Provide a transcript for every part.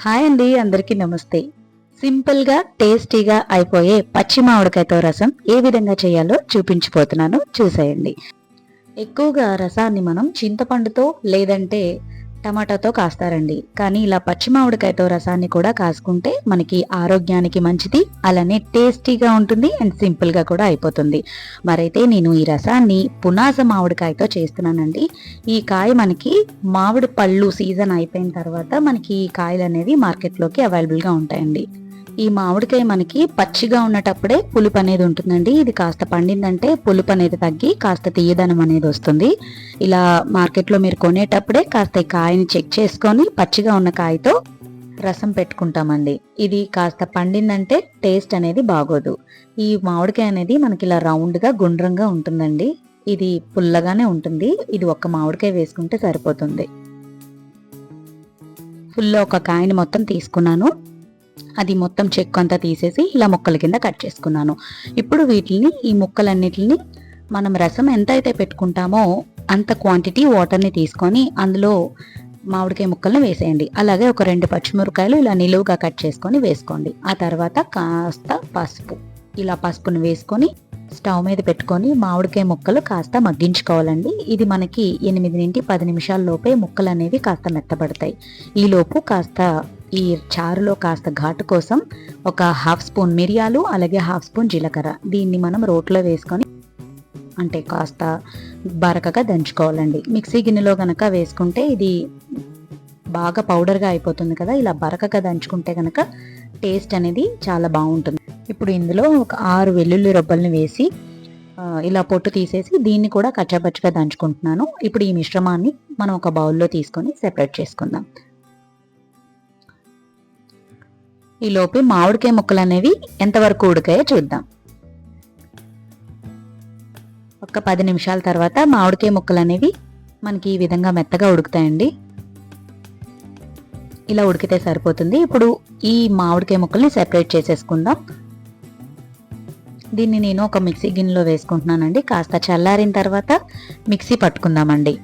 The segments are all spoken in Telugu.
హాయ్ అండి, అందరికీ నమస్తే. సింపుల్గా టేస్టీగా అయిపోయే పచ్చి మామిడికాయతో రసం ఏ విధంగా చేయాలో చూపించిపోతున్నాను, చూసేయండి. ఎక్కువగా రసాన్ని మనం చింతపండుతో లేదంటే టమాటాతో కాస్తారండి. కానీ ఇలా పచ్చి మామిడికాయతో రసాన్ని కూడా కాసుకుంటే మనకి ఆరోగ్యానికి మంచిది, అలానే టేస్టీగా ఉంటుంది అండ్ సింపుల్గా కూడా అయిపోతుంది. మరైతే నేను ఈ రసాన్ని పునాస మామిడికాయతో చేస్తున్నానండి. ఈ కాయ మనకి మామిడి పళ్ళు సీజన్ అయిపోయిన తర్వాత మనకి ఈ కాయలు అనేవి మార్కెట్లోకి అవైలబుల్గా ఉంటాయండి. ఈ మామిడికాయ మనకి పచ్చిగా ఉన్నటప్పుడే పులుపు అనేది ఉంటుందండి. ఇది కాస్త పండిందంటే పులుపు అనేది తగ్గి కాస్త తీయదనం అనేది వస్తుంది. ఇలా మార్కెట్లో మీరు కొనేటప్పుడే కాస్త ఈ కాయని చెక్ చేసుకొని పచ్చిగా ఉన్న కాయతో రసం పెట్టుకుంటామండి. ఇది కాస్త పండిందంటే టేస్ట్ అనేది బాగోదు. ఈ మామిడికాయ అనేది మనకి ఇలా రౌండ్గా గుండ్రంగా ఉంటుందండి. ఇది పుల్లగానే ఉంటుంది. ఇది ఒక్క మామిడికాయ వేసుకుంటే సరిపోతుంది. ఫుల్లో ఒక కాయని మొత్తం తీసుకున్నాను. అది మొత్తం చెక్కు అంతా తీసేసి ఇలా ముక్కల కింద కట్ చేసుకున్నాను. ఇప్పుడు వీటిని ఈ ముక్కలన్నిటిని మనం రసం ఎంత అయితే పెట్టుకుంటామో అంత క్వాంటిటీ వాటర్ని తీసుకొని అందులో మామిడికాయ ముక్కల్ని వేసేయండి. అలాగే ఒక 2 పచ్చిమిరపకాయలు ఇలా నిలువుగా కట్ చేసుకొని వేసుకోండి. ఆ తర్వాత కాస్త పసుపు, ఇలా పసుపును వేసుకొని స్టవ్ మీద పెట్టుకొని మామిడికాయ ముక్కలు కాస్త మగ్గించుకోవాలండి. ఇది మనకి 8 నుండి 10 నిమిషాల లోపే ముక్కలు అనేవి కాస్త మెత్తబడతాయి. ఈలోపు కాస్త ఈ చారులో కాస్త ఘాటు కోసం ఒక 1/2 స్పూన్ మిరియాలు, అలాగే 1/2 స్పూన్ జీలకర్ర, దీన్ని మనం రోట్లో వేసుకొని అంటే కాస్త బరకగా దంచుకోవాలండి. మిక్సీ గిన్నెలో గనక వేసుకుంటే ఇది బాగా పౌడర్గా అయిపోతుంది కదా. ఇలా బరకగా దంచుకుంటే గనక టేస్ట్ అనేది చాలా బాగుంటుంది. ఇప్పుడు ఇందులో ఒక 6 వెల్లుల్లి రొబ్బల్ని వేసి ఇలా పొట్టు తీసేసి దీన్ని కూడా కచ్చాపచ్చిగా దంచుకుంటున్నాను. ఇప్పుడు ఈ మిశ్రమాన్ని మనం ఒక బౌల్లో తీసుకొని సెపరేట్ చేసుకుందాం. ఈ లోపు మామిడికాయ ముక్కలు అనేవి ఎంతవరకు ఉడికాయో చూద్దాం. ఒక 10 నిమిషాల తర్వాత మామిడికాయ ముక్కలు అనేవి మనకి ఈ విధంగా మెత్తగా ఉడుకుతాయండి. ఇలా ఉడికితే సరిపోతుంది. ఇప్పుడు ఈ మామిడికాయ ముక్కల్ని సెపరేట్ చేసేసుకుందాం. దీన్ని నేను ఒక మిక్సీ గిన్నెలో వేసుకుంటున్నానండి. కాస్త చల్లారిన తర్వాత మిక్సీ పట్టుకుందామండి.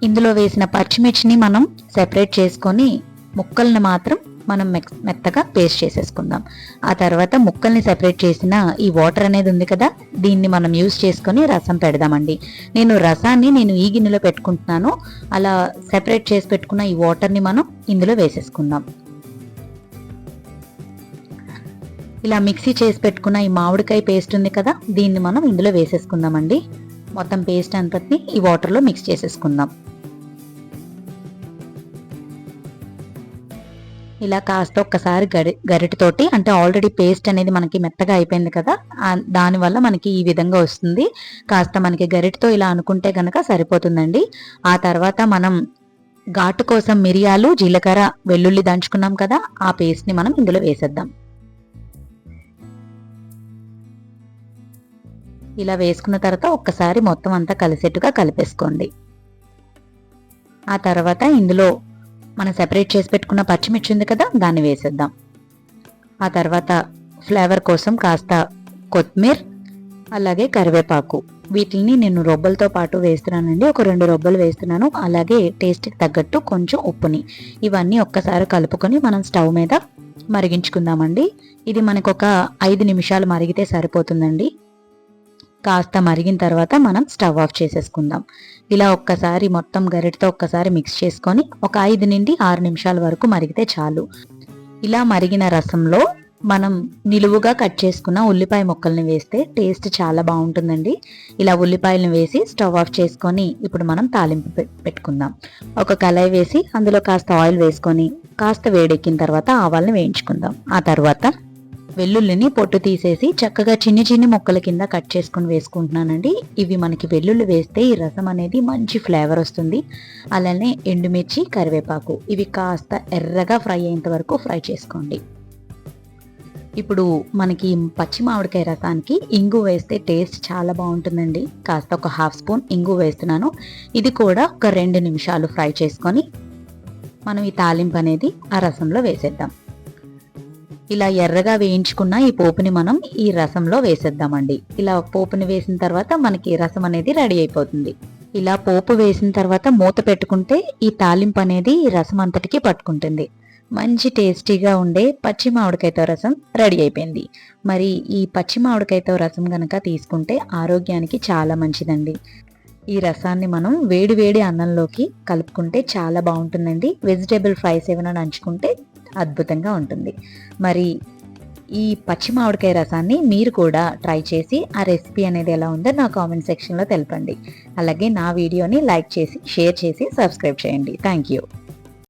ఇందులో వేసిన పచ్చిమిర్చిని మనం సెపరేట్ చేసుకొని ముక్కల్ని మాత్రం మనం మెత్తగా పేస్ట్ చేసేసుకుందాం. ఆ తర్వాత ముక్కల్ని సెపరేట్ చేసిన ఈ వాటర్ అనేది ఉంది కదా, దీన్ని మనం యూజ్ చేసుకొని రసం పెడదామండి. రసాన్ని ఈ గిన్నెలో పెట్టుకుంటున్నాను. అలా సెపరేట్ చేసి పెట్టుకున్న ఈ వాటర్ని మనం ఇందులో వేసేసుకుందాం. ఇలా మిక్సీ చేసి పెట్టుకున్న ఈ మామిడికాయ పేస్ట్ ఉంది కదా, దీన్ని మనం ఇందులో వేసేసుకుందామండి. మొత్తం పేస్ట్ అంతటిని ఈ వాటర్లో మిక్స్ చేసేసుకుందాం. ఇలా కాస్త ఒక్కసారి గరిటతోటి, అంటే ఆల్రెడీ పేస్ట్ అనేది మనకి మెత్తగా అయిపోయింది కదా, దానివల్ల మనకి ఈ విధంగా వస్తుంది. కాస్త మనకి గరిటతో ఇలా అనుకుంటే గనక సరిపోతుందండి. ఆ తర్వాత మనం ఘాటు కోసం మిరియాలు, జీలకర్ర, వెల్లుల్లి దంచుకున్నాం కదా, ఆ పేస్ట్ని మనం ఇందులో వేసేద్దాం. ఇలా వేసుకున్న తర్వాత ఒక్కసారి మొత్తం అంతా కలిసేట్టుగా కలిపేసుకోండి. ఆ తర్వాత ఇందులో మనం సెపరేట్ చేసి పెట్టుకున్న పచ్చిమిర్చి ఉంది కదా, దాన్ని వేసేద్దాం. ఆ తర్వాత ఫ్లేవర్ కోసం కాస్త కొత్తిమీర, అలాగే కరివేపాకు, వీటిని నేను రొబ్బలతో పాటు వేస్తున్నానండి. ఒక 2 రొబ్బలు వేస్తున్నాను. అలాగే టేస్ట్కి తగ్గట్టు కొంచెం ఉప్పుని, ఇవన్నీ ఒక్కసారి కలుపుకొని మనం స్టవ్ మీద మరిగించుకుందామండి. ఇది మనకు ఒక 5 నిమిషాలు మరిగితే సరిపోతుందండి. కాస్త మరిగిన తర్వాత మనం స్టవ్ ఆఫ్ చేసేసుకుందాం. ఇలా ఒక్కసారి మొత్తం గరిటతో ఒక్కసారి మిక్స్ చేసుకొని ఒక 5 నుండి 6 నిమిషాల వరకు మరిగితే చాలు. ఇలా మరిగిన రసంలో మనం నిలువుగా కట్ చేసుకున్న ఉల్లిపాయ ముక్కల్ని వేస్తే టేస్ట్ చాలా బాగుంటుందండి. ఇలా ఉల్లిపాయలను వేసి స్టవ్ ఆఫ్ చేసుకొని ఇప్పుడు మనం తాలింపు పెట్టుకుందాం. ఒక కళాయి వేసి అందులో కాస్త ఆయిల్ వేసుకొని కాస్త వేడెక్కిన తర్వాత ఆవాల్ని వేయించుకుందాం. ఆ తర్వాత వెల్లుల్లిని పొట్టు తీసేసి చక్కగా చిన్ని ముక్కల కింద కట్ చేసుకుని వేసుకుంటున్నానండి. ఇవి మనకి వెల్లుల్లి వేస్తే ఈ రసం అనేది మంచి ఫ్లేవర్ వస్తుంది. అలానే ఎండుమిర్చి, కరివేపాకు, ఇవి కాస్త ఎర్రగా ఫ్రై అయ్యేంత వరకు ఫ్రై చేసుకోండి. ఇప్పుడు మనకి పచ్చి మామిడికాయ రసానికి ఇంగు వేస్తే టేస్ట్ చాలా బాగుంటుందండి. కాస్త ఒక 1/2 స్పూన్ ఇంగు వేస్తున్నాను. ఇది కూడా ఒక 2 నిమిషాలు ఫ్రై చేసుకొని మనం ఈ తాలింపు అనేది ఆ రసంలో వేసేద్దాం. ఇలా ఎర్రగా వేయించుకున్న ఈ పోపుని మనం ఈ రసంలో వేసేద్దామండి. ఇలా పోపుని వేసిన తర్వాత మనకి రసం అనేది రెడీ అయిపోతుంది. ఇలా పోపు వేసిన తర్వాత మూత పెట్టుకుంటే ఈ తాలింపు అనేది ఈ రసం అంతటికి పట్టుకుంటుంది. మంచి టేస్టీగా ఉండే పచ్చి మామిడికాయతో రసం రెడీ అయిపోయింది. మరి ఈ పచ్చి మామిడికాయతో రసం గనక తీసుకుంటే ఆరోగ్యానికి చాలా మంచిదండి. ఈ రసాన్ని మనం వేడి వేడి అన్నంలోకి కలుపుకుంటే చాలా బాగుంటుందండి. వెజిటేబుల్ ఫ్రైస్ ఏమైనా నంచుకుంటే అద్భుతంగా ఉంటుంది. మరి ఈ పచ్చి మామిడికాయ రసాన్ని మీరు కూడా ట్రై చేసి ఆ రెసిపీ అనేది ఎలా ఉందో నా కామెంట్ సెక్షన్లో తెలపండి. అలాగే నా వీడియోని లైక్ చేసి, షేర్ చేసి, సబ్స్క్రైబ్ చేయండి. Thank you.